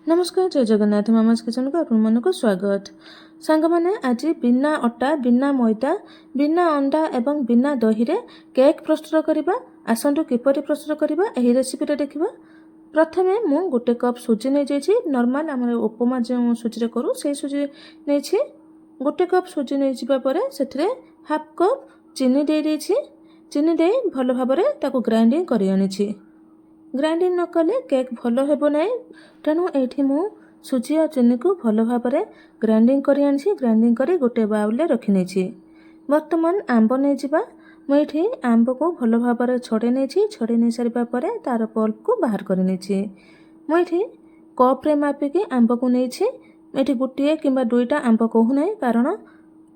नमस्कार जय Jagannath mama's kitchen को आपण मन को स्वागत। सांग माने आज बिना अटा बिना मैदा बिना अंडा एवं बिना दही रे केक प्रस्तुत करबा। आसंतु किपरि प्रस्तुत करबा एही रेसिपी रे देखिबा। प्रथमे मु गोटे कप सुजी नै जेछि। नॉर्मल हमर उपमा जे सुजी रे करू से सुजी नै छि। गोटे कप सुजी नै जिबा परे सेथरे हाफ कप चीनी दे देछि। चीनी दे भलो भाबरे ताको ग्राइंडिंग करि आनिछि। ग्राइंडिंग न कले केक भलो हेबो नै। तेणु एठी मु सुजी और चीनी को भलो भाबरे ग्राइंडिंग करि आनिछि। ग्राइंडिंग करी गोटे बाउल रे रखि नेछि। वर्तमान आंब नै जिबा। मु एठी आंब को भलो भाबरे छडे नेछि। छडे नै सारिबा परे तार पल्प को बाहर करि नेछि। मु एठी कप रे मापि के आंब को नेछि। एठी गुटिए किबा दुईटा आंब कहू नै, कारण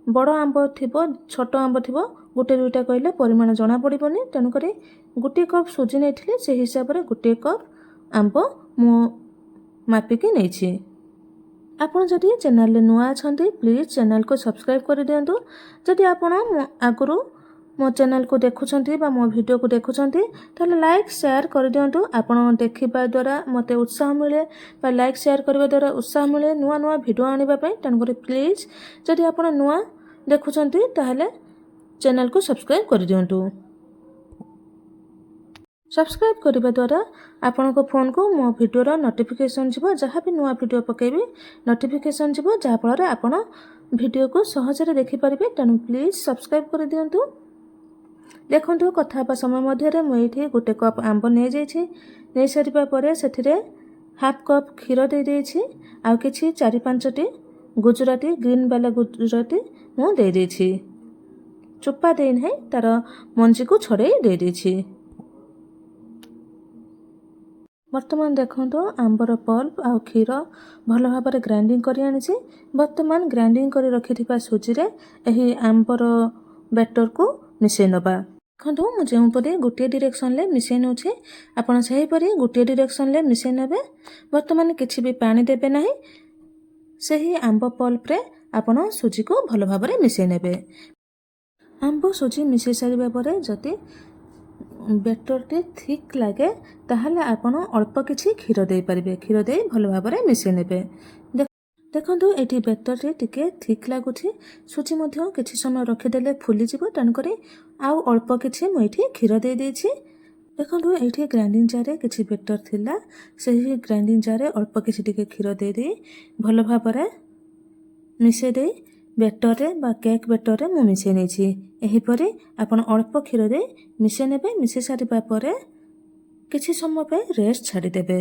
बड़ आंब थिबो छोट आंब थिबो गोटे दुईटा कहले परिमाण जना पड़िबोनी। तेणु करी गोटे कप सुजी नेथिले से हिसाब रे गोटे कप आंब मु मापिकी नेछि। आपण जदि चैनल रे नुआ अछंती प्लीज चैनल को सब्सक्राइब कर दियंतु। जदि आपण आगुरु मो चैनल को देखुछंती बा मो वीडियो को देखुछंती ताले लाइक शेयर कर दियंतु। आपण देखिबा द्वारा मते उत्साह मिले बा लाइक शेयर करबा द्वारा उत्साह मिले नुआ नुआ वीडियो आनिबा पई। तेणु करी प्लीज जदि आपण नुआ देखुछंती ताले चैनल को सब्सक्राइब कर दियंतु। सब्सक्राइब करबा द्वारा आपण को फोन को मो वीडियो रो नोटिफिकेशन जिवो। जहाँ भी नुआ वीडियो पकेबी नोटिफिकेशन जिवो, जहाँ फल आपण वीडियो को सहज रे देखि परिबे। तेणु प्लीज सब्सक्राइब कर दियंतु। देखंतु कथा बा समय मध्य रे मु एठी गोटे कप आंब नै जेछि। नै सरिबा परे सेथिरे हाफ कप खीर दे देछि। आ किछि 4-5 टी गुजराती ग्रीन वाला गुजराती मु दे देछि। चुप्पा दे नै तार मंजी को छड़े दे देछि। वर्तमान देखंतु आंबर पल्प आ खीर भलो भाबरे ग्राइंडिंग करि आनिछि। वर्तमान ग्राइंडिंग करि रखिथिबा सुजी रे एही आंबर बैटर को मिसै नबा। देखंतु मु जेउ परे गोटे डायरेक्शन ले मिसै नउछि, आपण सही परे गोटे डायरेक्शन ले मिसै नबे। वर्तमान किछि भी पानी देबे नाही। सही आंब पल्प रे आपण सुजी को भलो भाबरे मिसै नेबे। आंब सुजी मिसै सारिबा परे जति बैटर टे थिक लागे ताहले आपण अल्प किछि खीर दे परिबे। खीर दे भलो भाबरे मिसै नेबे। देखंतु एठी बैटर टे टिके थिक लागुछि। सुजी मध्य किछि समय रखि देले फुली जिवो। तन करे आउ अल्प किछि मु एठी खीर दे देछि। देखंतु एठी ग्राइंडिंग जार रे किछि बैटर थिला। सेही ग्राइंडिंग जार रे अल्प किछि टिके खीर दे दे भलो भाबरे मिसै दे बैटर रे बा केक बैटर रे मु मिसै नेछि। एही परे आपण अल्प खीर दे मिसै नेबे। मिसै सारिबा परे किछि समय पे रेस्ट छाडी देबे।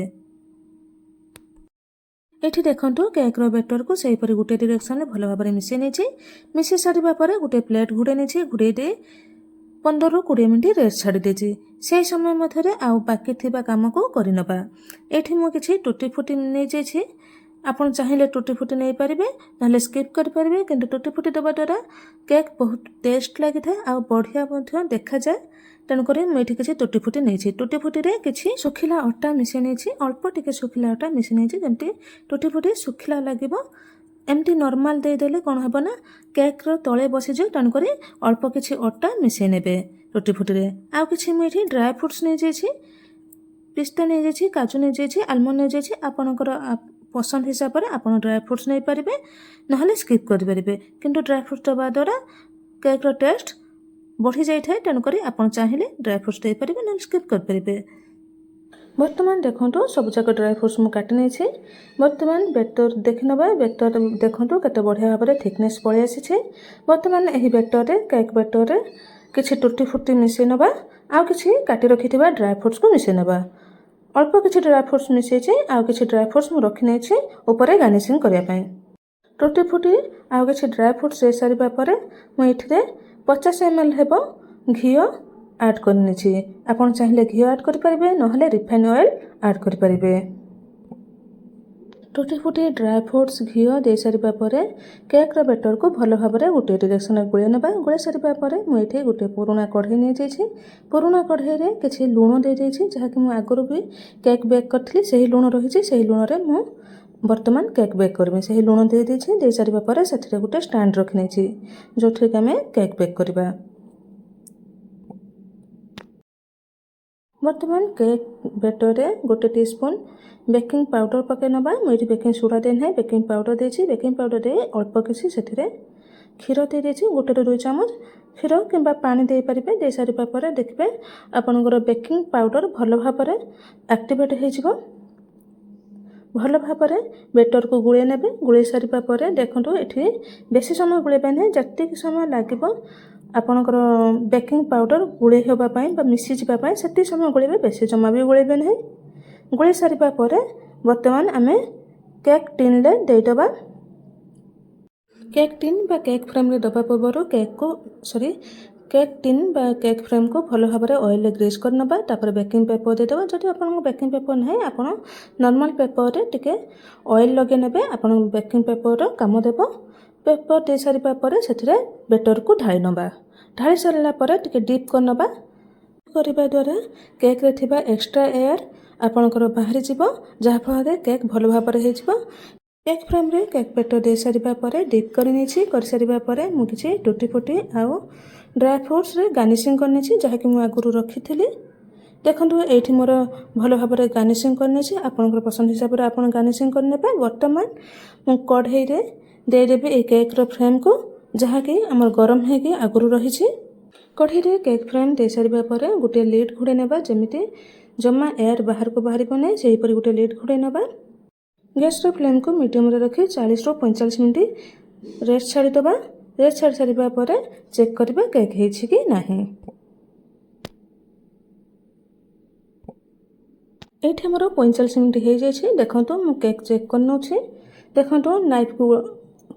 एठी देखंतु केक रो बैटर को सही परे गुटे डायरेक्शन ले भलो भाबरे मिसै नेछि। मिसै सारिबा परे गुटे प्लेट घुडे नेछि। घुडे दे 15-20 मिनिट रेस्ट छाडी देछि। सेही समय मध्य रे आउ बाकी थिबा काम को करि नबा। एठी मु किछि टूटी फुटी नै जेछि। आपण चाहिले टूटी फुटी नै परिबे नले स्किप कर परिबे, किंतु टूटी फुटी दबा द्वारा केक बहुत टेस्ट लागि थाए आ बढ़िया मध्य देखा जाय। तेणु करी मु एठी किछि टूटी फुटी नेछि। टूटी फुटी रे किछि सुखिला आटा मिसै नेछि। अल्प टिके सुखिला आटा मिसै नेछि जेमति टूटी फुटी सुखिला लागिबो। एमती नॉर्मल दे देले कोन हबो ना केक रो तळे बसि जे। तेणु करी अल्प किछि आटा मिसै नेबे टूटी फुटी रे। आ किछि मु एठी ड्राई फ्रूट्स नै जेछि। पिस्ता नै जेछि, काजू नै जेछि, आलमंड नै जेछि। आपनकर पसंद हिसाब रे आपण ड्राई फ्रूट्स नै परिबे नहले स्किप कर परिबे। किंतु ड्राई फ्रूट्स दबा द्वारा केक रो टेस्ट बढ़ी जाय थाए। तेणु करी आपण चाहिले ड्राई फ्रूट्स दे परिबे नहले स्किप कर परिबे। वर्तमान देखंतु सब जाक ड्राई फ्रूट्स मु काटि नै छी। वर्तमान बैटर देखि नबा। बैटर देखंतु कते बढ़िया भाबरे थिकनेस पळे आसी छै। वर्तमान एही बैटर रे केक बैटर रे किछि टूटी फुटी मिसै नबा। आ किछि काटि रखिथिबा ड्राई फ्रूट्स को मिसै नबा। अल्प किछि ड्राई फ्रूट्स मिसै छै। आ किछि ड्राई फ्रूट्स मु रखि नै छी ऊपर गार्निशिंग करिया पय। टूटी फुटी आ किछि ड्राई फ्रूट्स दे सारिबा परे मु एठिरे 50 ml हेबो घियो ऐड करनि छी। आपण चाहिले घियो ऐड करि परिबे नहले रिफाइन ऑयल ऐड करि परिबे। टूटी फुटी ड्राई फ्रूट्स घियो दे सारिबा परे केक रो बैटर को भलो भाबरे गुटे डायरेक्शन रे गुळे नबा। गुळे सारिबा परे मु एठी गुटे पुराना कढ़ई नै जेछि। पुराना कढ़ई रे किछि लूण दे देछि, जहा कि मु आगुरु भी केक बेक करथली। सेही लूण रहिछि। सेही लूण रे मु वर्तमान केक बेक करबे। सेही लूण दे देछि। दे सारिबा परे सेथिरे गुटे स्टैंड रखि नै छी जोथि के हमें केक बेक करबा। बर्तमान केक बेटर गोटे टीस्पून बेकिंग पाउडर पकई नवा मुझे बेकिंग सोडा दे ना बेकिंग पाउडर देछि बेकिंग पाउडर दे अल्प किसी से क्षीर दे देछि 1 2 चामच क्षीर कि पानी दे पारे दे सारा पर देखिए आपणकर बेकिंग पाउडर भल भाव एक्टिवेट हो भल भाव बेटर को गुड़े ने गुड़े सारा पर देखो ये बेसी समय गुड़े ना जी समय लगे आपणकर बेकिंग पाउडर गुड़े होगापाई मिसी जावाई से समय गुड़े बेसी जमा भी गुड़े ना गुड़े सारा पर बर्तमान आम केक टिन देदेबा केक टिन बा केक फ्रेम रे दबा पूर्व केक को केक टिन बा केक फ्रेम को भल भाव में ऑयल ग्रीस करनबा तापर बेकिंग पेपर देदेबा जदि आपन बेकिंग पेपर नहीं आपन नॉर्मल पेपर रे टिके ऑयल लगे नेबे आपन बेकिंग पेपर रो काम देबो पेपर दे सारिबा परे सेथिरे बेटर को ढाଳି नबा ढाଳି सारला परे टिके डीप करनबा करबा द्वारा केक रे थिबा एक्स्ट्रा एयर आपनकर बाहरी जीवो जहा फल केक भल भाव में हो केक फ्रेम रे केक बेटर दे सारिबा परे डीप करनी कर सारिबा परे मु किछि टूटी फुटी आउ ड्राई फ्रुट्स रे गार्निशिंग करनी जहाँकि मुझे आगुरी रखी देखो ये मोर भल भाव में गार्निशिंग करनी आपंकर पसंद हिसाब से आप गार्निशिंग करने बर्तमान मु कढ़ई रे देदेवी ये केक रो फ्रेम को जहाँकि आमर गरम होगी आगुरी रही कढ़ई रे केक फ्रेम दे सारिबा परे गोटे लिड घोड़े नेबा जेमिति जमा एयर बाहर को बाहर नहीं से गोटे लिड घोड़े नेबा गैस रो फ्लेम को मीडियम रे रखी 40 ରୁ 45 मिनट रेस्ट छाड़ीदबा रेस्ट छाड़ी सारिबा परे चेक करबा केक हेछि कि नाही एठी हमर 45 मिनट हो जाइए देखो मु केक चेक कर नौछि देखो नाइफ को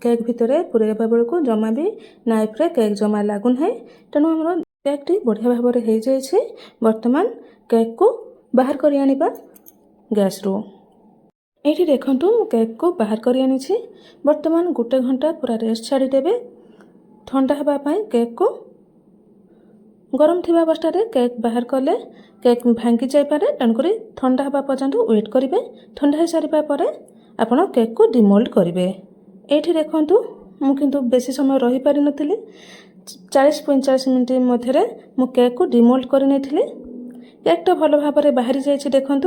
केक भितर पुरेबा बेल को जमा भी नाइफ रे केक जमा लागुन है तेणु हमर केक टी बढ़िया भाव में हो जाइए बर्तमान केक को बाहर कर आनिबा गैस रो एठी देखो मु केक को बाहर कर आनी बर्तमान 1 घंटा पूरा रेस्ट छाड़ीदेवे ठंडा होगापाई केक को गरम थिबा अवस्था केक बाहर कले केक भांगी जापे तेणुक ठंडा होगा पर्यंत वेट करेंगे ठंडा हो सारा पर आपड़ केक को डिमोल्ड करेंगे ये देखूँ मु किंतु बेसी समय रही पारि नथिली 40-45 मिनट मध्य मु केक को डिमोल्ड कर नहीं केक तो भल भाव में बाहरी जाइए देखूँ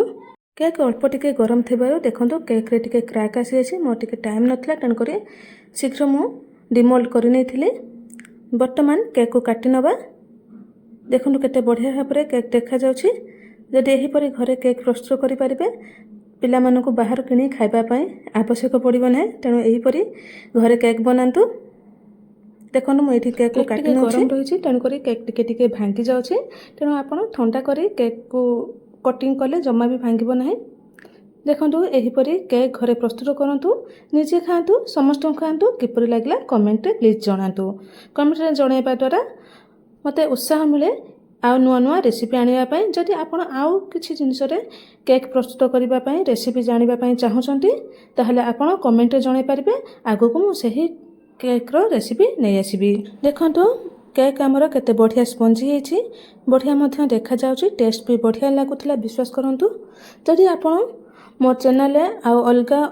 केक अल्प टिके गरम थिबारु देखो केक रे टिके क्रैक आसी अछि मोर टिके टाइम नथला तेणुक शीघ्र मु डिमोल्ड कर नहीं बर्तमान केक को काटी नबा देखो केते बढ़िया भाव में केक देखा जाउछि जदि एहीपरि घरे केक प्रस्तुत करि परिबे पिला मानकु बाहर किनी खाइबा पई आवश्यक पड़िबो नै तेणु एहीपरि घरे केक बनांतु देखो मु एठी केक को काटी गरम रही तेणुक केक टिके टिके भांगी जाउछि तेणु आपण ठंडा करी केक को कटिंग कले जमा भी भांगब ना देखो यहीपरि केक घरे प्रस्तुत करूँ निजे खातु समस्त खातु किपरि लागला कमेंट प्लीज जनातु कमेंट जनइबा द्वारा मते उत्साह मिले आउ नुआ नुआ रेसिपी आनिबा जदि आपण आउ किछि जिनिस रे केक प्रस्तुत करिबा पई रेसिपी जानिबा पई चाहुचंती ताहले आपण कमेंट जणाई पारिबे आगो को मु सही केक रो रेसिपी नै आसीबी देखंतु केक आमर केते बढ़िया स्पंजी होइछि बढ़िया मध्य देखा जाउछि टेस्ट भी बढ़िया लागुतला विश्वास करंतु जदि आपण मोर चैनल आउ अलगा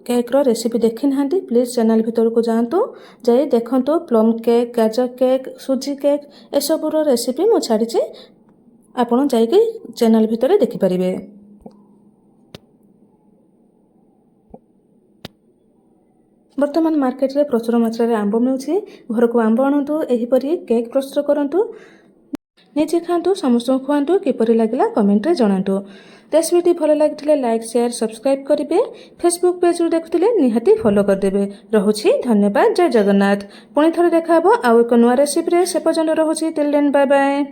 केक रो रेसिपी देखि नांती प्लीज चैनल भीतर को जांतु जाई देखंतु प्लम केक गाजर केक सुजी केक ए सब रो रेसिपी मु छाडिछि आपण जाई के चैनल भीतर देखि परिबे बर्तमान मार्केट रे प्रचुर मात्रा रे आंब मिलुछि घर को आंब आणतु एहीपरि केक प्रस्तुत करंतु निजे खातु समस्त खुआंतु किपरि लागला कमेंट रे जणांतु रेसिपी भल लगी लाइक शेयर सब्सक्राइब करेंगे फेसबुक पेज रू देखुले निहाती फॉलो करदेवे रहुछि धन्यवाद जय जगन्नाथ पुणी थरे देखा आउ एक नुआ रेसिपी से पर्यंत रहुछि टिल देन बाय बाय।